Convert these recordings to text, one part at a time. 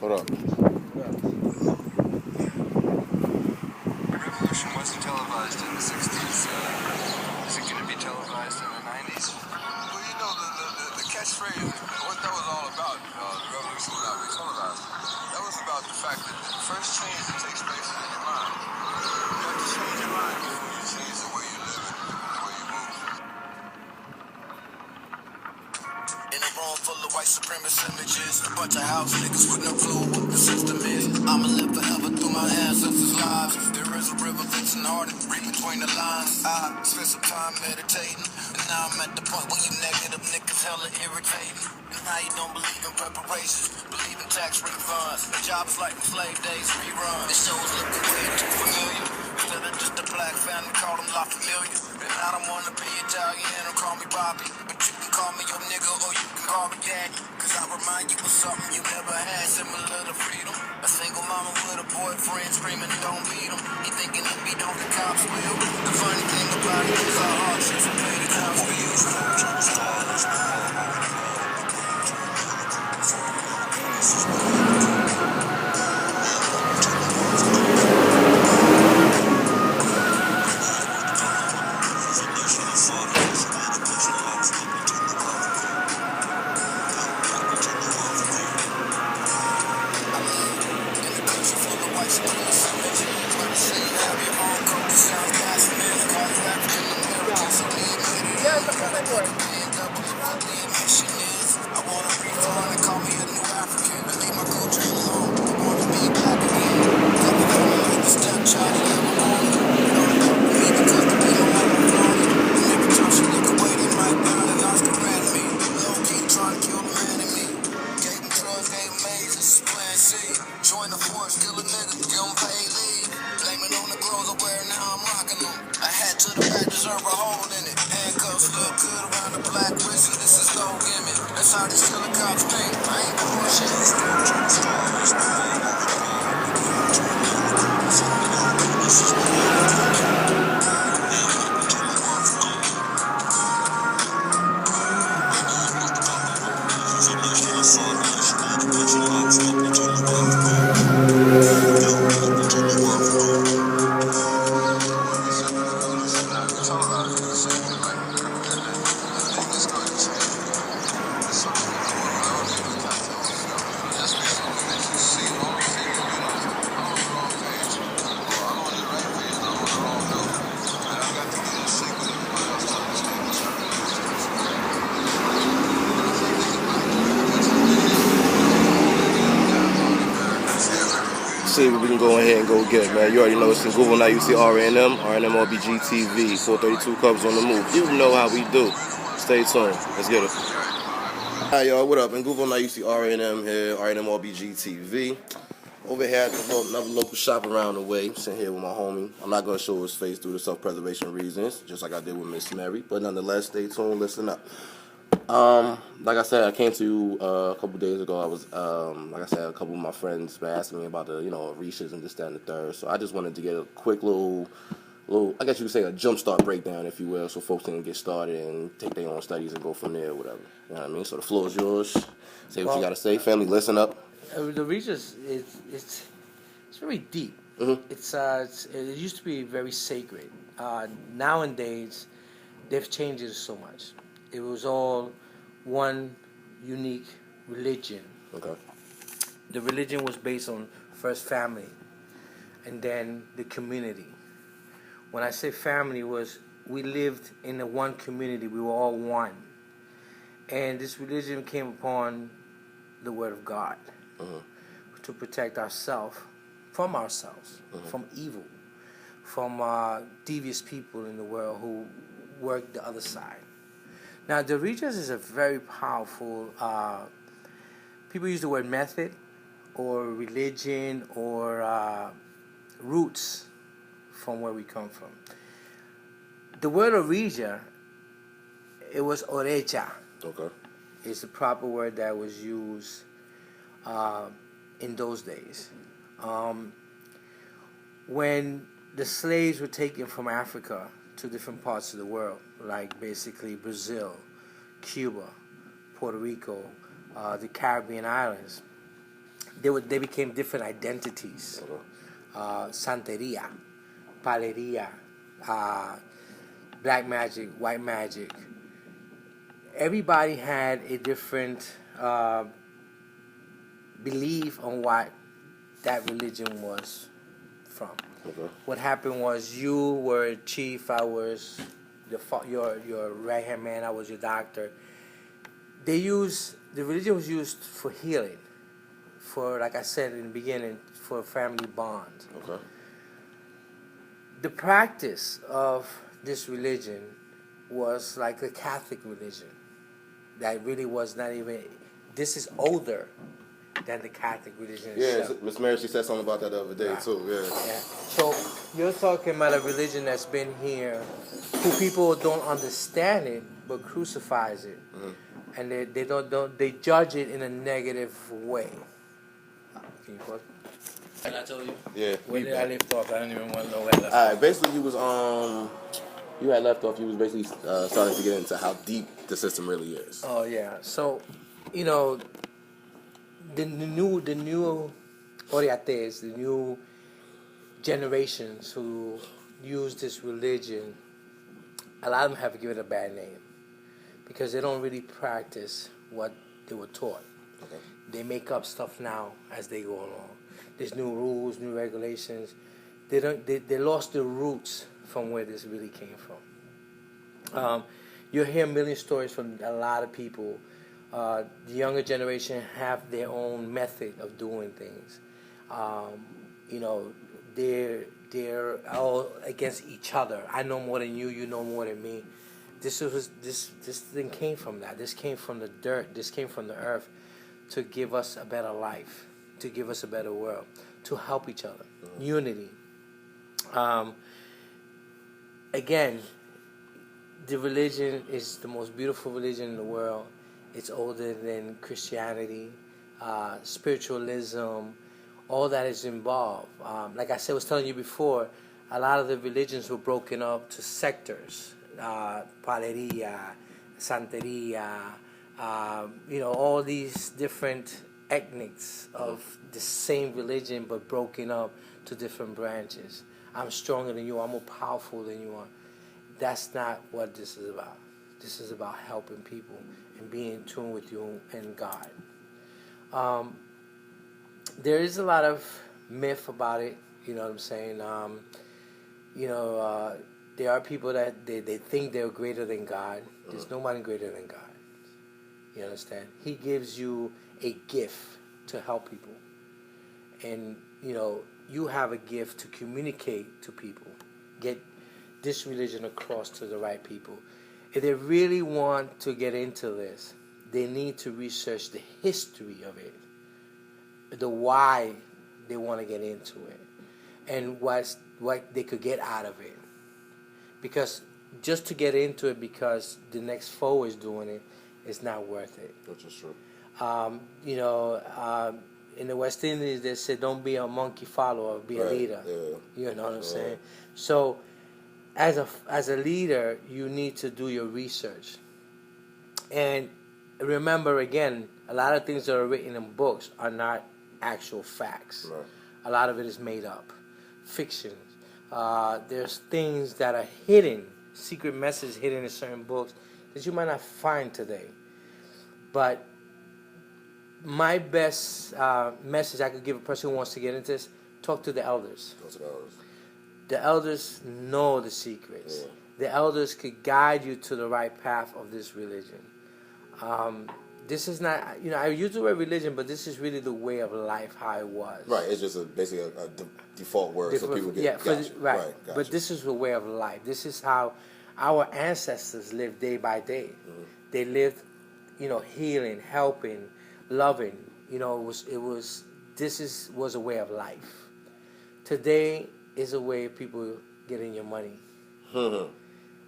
Hold up. The revolution wasn't televised in the 60s. Is it going to be televised in the 90s? Well, you know, the catchphrase, what that was all about, the revolution will not be televised, that was about the fact that the first change that takes place is in your mind. You have to change your mind before you change the way you live and the way you move. In a room full of white supremacist images, a bunch of house niggas with no clue what the system is. I'ma live forever through my ancestors' lives. There is a river that's hard to read between the lines. I spent some time meditating, and now I'm at the point where you negative niggas hella irritating. And now you don't believe in reparations, believe in tax refunds. The jobs like the slave days rerun. The show's looking way too familiar. Instead of just a black family, call them La Familia. And I don't wanna be Italian or call me Bobby, but you can call me your nigga or you can call me daddy. Cause I remind you of something you never had, similar to freedom. A single mama with a boyfriend screaming don't beat him. He thinking if he don't, the cops will. The funny thing about it is our hardships will pay the cops for you. Join the force, kill a nigga, give him pay leave. Blaming on the clothes I wear, now I'm rocking them. A hat to the back, deserve a hole in it. Handcuffs look good around the black wrist, and this is no gimmick. That's how these killer cops think. I ain't See what we can go ahead and go get, man. You already know it's NGUVO. Now you see RNM RBG TV, 432 Cubs on the move. You know how we do. Stay tuned. Let's get it. Hi, y'all. What up? NGUVO. Now you see RNM here, RNM RBG TV. Over here at another local shop around the way. Sitting here with my homie. I'm not going to show his face due to self-preservation reasons, just like I did with Miss Mary. But nonetheless, stay tuned. Listen up. Like I said, I came to you a couple days ago. I was, like I said, a couple of my friends been asking me about the, Orishas and this, that, and the third. So I just wanted to get a quick little, I guess you could say a jumpstart breakdown, if you will, so folks can get started and take their own studies and go from there, or whatever. You know what I mean? So the floor is yours. Say what you got to say. Family, listen up. The Orishas, it's very deep. Mm-hmm. It used to be very sacred. Nowadays, they've changed it so much. It was all one unique religion. Okay. The religion was based on first family and then the community. When I say family, we lived in the one community. We were all one. And this religion came upon the word of God to protect ourselves, from evil, from devious people in the world who work the other side. Now, the Orishas is a very powerful, people use the word method or religion or roots from where we come from. The word Orisha, it was Orecha. Okay. It's the proper word that was used in those days. When the slaves were taken from Africa to different parts of the world, like basically Brazil, Cuba, Puerto Rico, the Caribbean islands, they became different identities. Santeria, paleria, black magic, white magic. Everybody had a different belief on what that religion was from. Okay. What happened was you were a chief, I was your right hand man, I was your doctor. The religion was used for healing, for, like I said in the beginning, for family bonds. Okay. The practice of this religion was like the Catholic religion. That really was not even. This is older than the Catholic religion itself. Yeah, Miss Mary, she said something about that the other day too. Yeah. So you're talking about a religion that's been here, who people don't understand it, but crucifies it, and they judge it in a negative way. Can you pause? And I told you. Yeah. Where did I lift off? I don't even want to know where I left All right. Basically, you had left off. You was basically starting to get into how deep the system really is. Oh yeah. So, the new Oriates, the new generations who use this religion, a lot of them have given it a bad name because they don't really practice what they were taught. Okay. They make up stuff now as they go along. There's new rules, new regulations. They lost the roots from where this really came from. You'll hear a million stories from a lot of people. The younger generation have their own method of doing things. They're all against each other. I know more than you. You know more than me. This thing came from that. This came from the dirt. This came from the earth to give us a better life, to give us a better world, to help each other. Unity. Again, the religion is the most beautiful religion in the world. It's older than Christianity, spiritualism, all that is involved. Like I said, I was telling you before, a lot of the religions were broken up to sectors. Paleria, Santeria, all these different ethnics of the same religion but broken up to different branches. I'm stronger than you, I'm more powerful than you are. That's not what this is about. This is about helping people and being in tune with you and God. There is a lot of myth about it, you know what I'm saying? There are people that they think they're greater than God. There's nobody greater than God. You understand? He gives you a gift to help people. And, you have a gift to communicate to people. Get this religion across to the right people. If they really want to get into this, they need to research the history of it, the why they want to get into it, and what they could get out of it. Because just to get into it because the next foe is doing it, it's not worth it. Which is true. In the West Indies, they say, don't be a monkey follower, be a leader. Yeah. You know what I'm saying? So, as a leader, you need to do your research. And remember, again, a lot of things that are written in books are not actual facts. Right. A lot of it is made up. Fiction. There's things that are hidden, secret messages hidden in certain books that you might not find today. But my best message I could give a person who wants to get into this, talk to the elders. Go to the elders. The elders know the secrets. Yeah. The elders could guide you to the right path of this religion. This is not, I use the word religion, but this is really the way of life, how it was. Right, it's just basically a default word so people get right. Gotcha. But this is the way of life. This is how our ancestors lived day by day. Mm-hmm. They lived, healing, helping, loving. This was a way of life. Today is a way of people getting your money. Mm-hmm.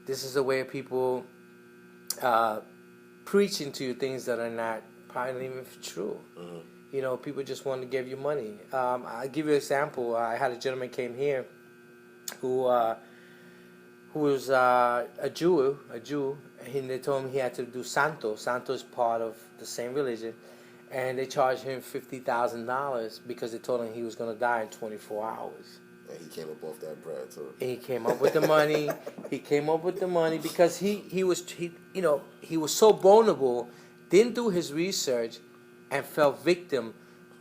This is a way of people preaching to you things that are not probably even true. Mm-hmm. People just want to give you money. I'll give you an example. I had a gentleman came here who was a Jew, and they told him he had to do Santo. Santo is part of the same religion, and they charged him $50,000 because they told him he was going to die in 24 hours. And he came up off that bread too. And he came up with the money. He came up with the money because he was so vulnerable, didn't do his research, and fell victim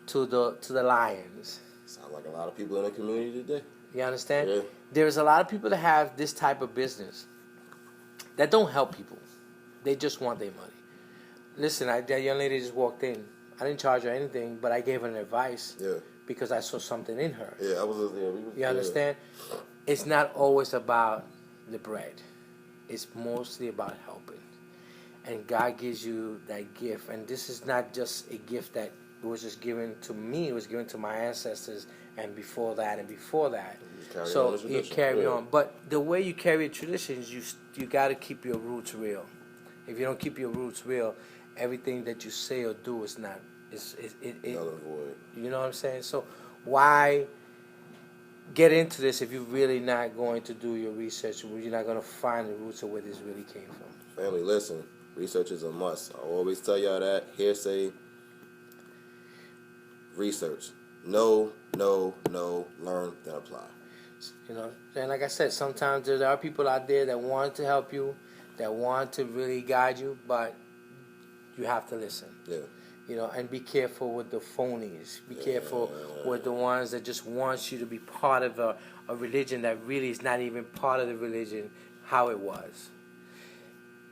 to the lions. Sounds like a lot of people in the community today. You understand? Yeah. There's a lot of people that have this type of business that don't help people. They just want their money. Listen, that young lady just walked in. I didn't charge her anything, but I gave her an advice. Yeah. Because I saw something in her. Yeah, I was. Yeah, you understand? It's not always about the bread. It's mostly about helping. And God gives you that gift. And this is not just a gift that was just given to me. It was given to my ancestors and before that and before that. So you carry on. But the way you carry traditions, you got to keep your roots real. If you don't keep your roots real, everything that you say or do is not. You know what I'm saying? So why get into this if you're really not going to do your research? You're not going to find the roots of where this really came from. Family, listen. Research is a must. I always tell y'all that. Hearsay. Research. Know, learn, then apply. You know, and like I said, sometimes there are people out there that want to help you, that want to really guide you, but you have to listen. Yeah. You know, and be careful with the phonies. Be careful with the ones that just want you to be part of a religion that really is not even part of the religion how it was.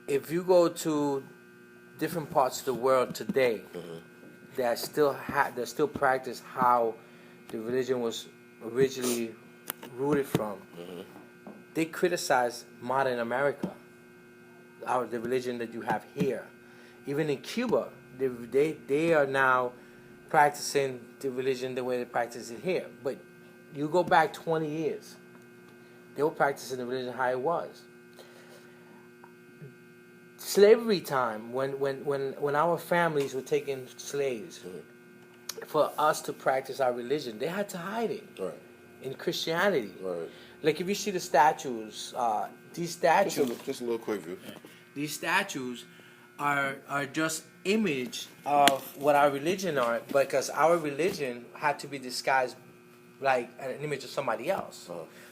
If you go to different parts of the world today that still practice how the religion was originally rooted from, they criticize modern America, the religion that you have here. Even in Cuba, they are now practicing the religion the way they practice it here. But you go back 20 years, they were practicing the religion how it was. Slavery time, when our families were taking slaves, for us to practice our religion, they had to hide it. Right. In Christianity. Right. Like if you see the statues, these statues... Just a little quick view. These statues are just image of what our religion are, because our religion had to be disguised like an image of somebody else.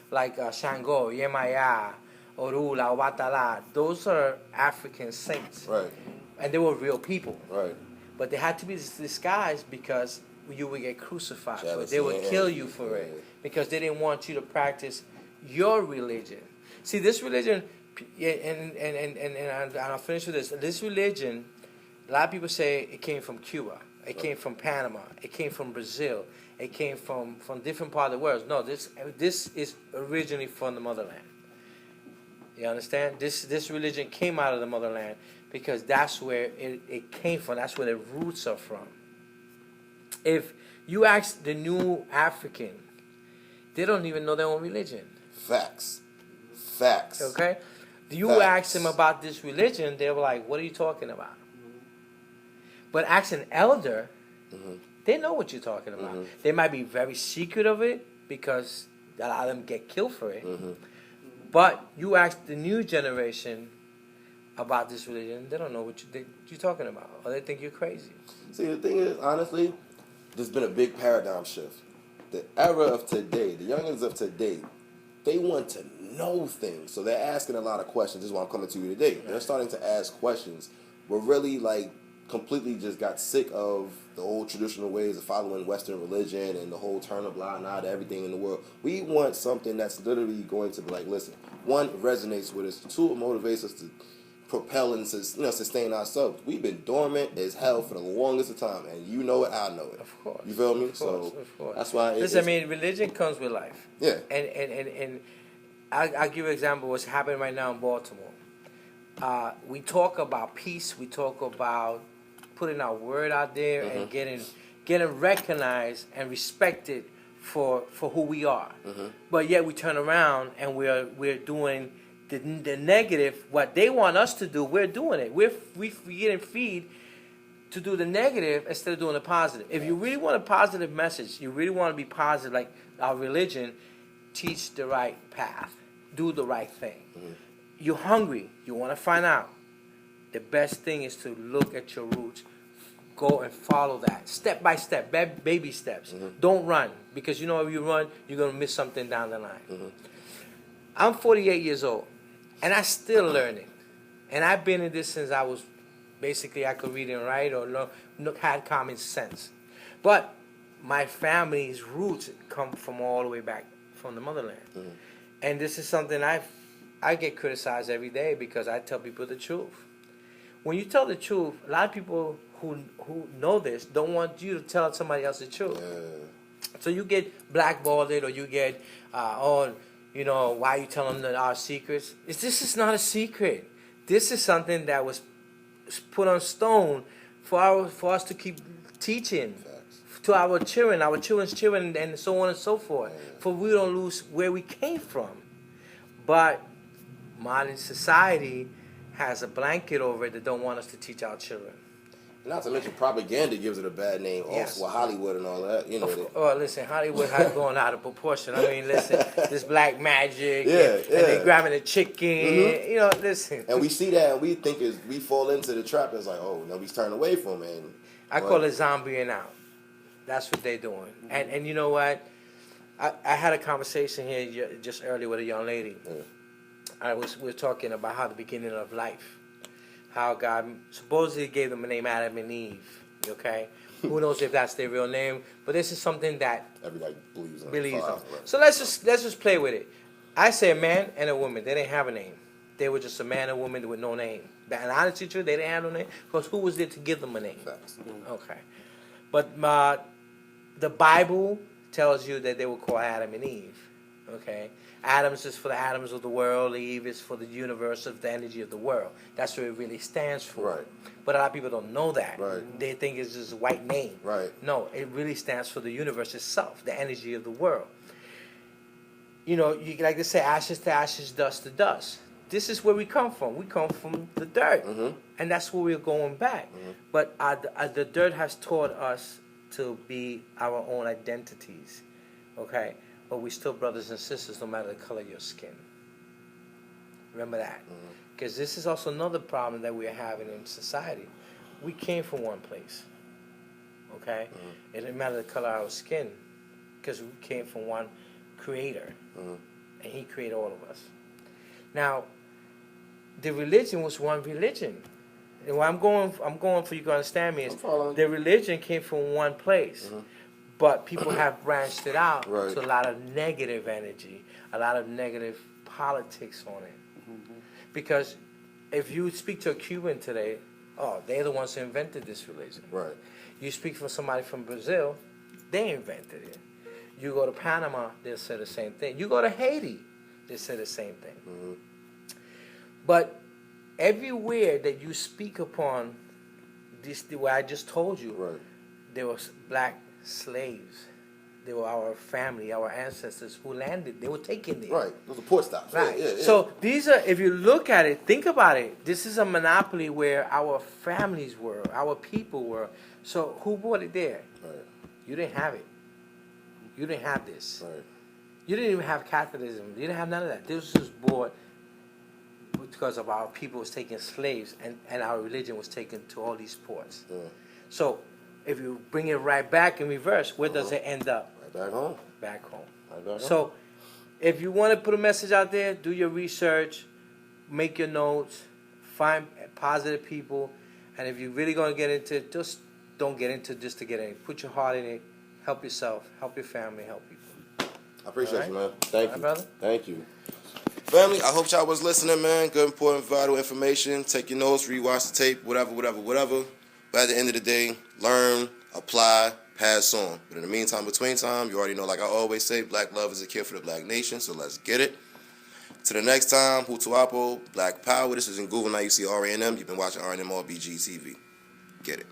Like Shango, Yemaya, Orula, Watala. Those are African saints. Right. And they were real people. Right. But they had to be disguised because you would get crucified. Jealousy, they would kill you for it. Because they didn't want you to practice your religion. See, this religion, and I'll finish with this. This religion, a lot of people say it came from Cuba. It came from Panama. It came from Brazil. It came from different parts of the world. No, this is originally from the motherland. You understand? This religion came out of the motherland because that's where it came from. That's where the roots are from. If you ask the new African, they don't even know their own religion. Facts. Okay? You ask them about this religion, they're like, what are you talking about? But ask an elder, they know what you're talking about. They might be very secret of it because a lot of them get killed for it. But you ask the new generation about this religion, they don't know what you're talking about. Or they think you're crazy. See, the thing is, honestly, there's been a big paradigm shift. The era of today, the youngins of today, they want to know things. So they're asking a lot of questions. This is why I'm coming to you today. They're starting to ask questions. We're really, completely just got sick of the old traditional ways of following Western religion and the whole turn a blind eye to everything in the world. We want something that's literally going to be like, listen, one, it resonates with us. Two, it motivates us to propel and sustain ourselves. We've been dormant as hell for the longest of time, and you know it, I know it. Of course. You feel me? Of course. That's why. Listen, religion comes with life. Yeah. And I'll give you an example of what's happening right now in Baltimore. We talk about peace. We talk about putting our word out there and getting recognized and respected for who we are. But yet we turn around and we're doing the negative. What they want us to do, we're doing it. We're getting feed to do the negative instead of doing the positive. If you really want a positive message, you really want to be positive, like our religion, teach the right path, do the right thing. You're hungry, you want to find out. The best thing is to look at your roots, go and follow that step by step, baby steps. Don't run, because you know if you run, you're gonna miss something down the line. I'm 48 years old, and I'm still learning, and I've been in this since I was basically I could read and write or had common sense, but my family's roots come from all the way back from the motherland, and this is something I get criticized every day because I tell people the truth. When you tell the truth, a lot of people who know this don't want you to tell somebody else the truth. So you get blackballed or you get, you know, why you telling them our secrets? This is not a secret. This is something that was put on stone for us to keep teaching to our children's children, and so on and so forth. For we don't lose where we came from. But modern society has a blanket over it that don't want us to teach our children. Not to mention propaganda gives it a bad name. Yes. Also, Hollywood and all that. You know. Oh, listen, Hollywood has gone out of proportion. I mean, listen, this black magic, and they grabbing a chicken. You know, listen. And we see that, and we think we fall into the trap. It's like, oh, nobody's turning away from it. And, I call it zombieing out. That's what they're doing. And you know what? I had a conversation here just earlier with a young lady. We were talking about how the beginning of life, how God supposedly gave them the name Adam and Eve. Okay, who knows if that's their real name? But this is something that everybody believes on. Right. So let's just play with it. I say a man and a woman. They didn't have a name. They were just a man and a woman with no name. And honestly, true, they didn't have no name because who was there to give them a name? Okay, but the Bible tells you that they were called Adam and Eve. Okay. Adams is for the atoms of the world. Eve is for the universe of the energy of the world. That's what it really stands for. Right. But a lot of people don't know that. Right. They think it's just a white name. Right. No, it really stands for the universe itself, the energy of the world. You know, you like to say ashes to ashes, dust to dust. This is where we come from. We come from the dirt. And that's where we're going back. But the dirt has taught us to be our own identities. Okay? But we're still brothers and sisters no matter the color of your skin. Remember that. Because this is also another problem that we're having in society. We came from one place. Okay? It didn't matter the color of our skin. Because we came from one creator. And he created all of us. Now, the religion was one religion. And what I'm going for you to understand me is the religion came from one place. But people have branched it out to a lot of negative energy, a lot of negative politics on it. Because if you speak to a Cuban today, they're the ones who invented this religion. Right. You speak for somebody from Brazil, they invented it. You go to Panama, they'll say the same thing. You go to Haiti, they say the same thing. But everywhere that you speak upon this, the way I just told you, there was black slaves. They were our family, our ancestors who landed. They were taken there. Right. Those are port stops. Right. Yeah. So these are, if you look at it, think about it. This is a monopoly where our families were, our people were. So who brought it there? Right. You didn't have it. You didn't have this. Right. You didn't even have Catholicism. You didn't have none of that. This was brought because of our people was taking slaves, and our religion was taken to all these ports. So if you bring it right back in reverse, where does it end up? Right back home. Back home. Right back home. So if you want to put a message out there, do your research, make your notes, find positive people, and if you're really going to get into it, just don't get into it just to get in it. Put your heart in it. Help yourself. Help your family. Help people. I appreciate you, man. Thank you. Brother? Thank you. Family, I hope y'all was listening, man. Good, important, vital information. Take your notes, rewatch the tape, whatever. But at the end of the day, learn, apply, pass on. But in the meantime, between time, you already know, like I always say, black love is a cure for the black nation, so let's get it. To the next time, Hutuapo, Black Power. This is NGUVO, now you see RANM. You've been watching RNM BG TV. Get it.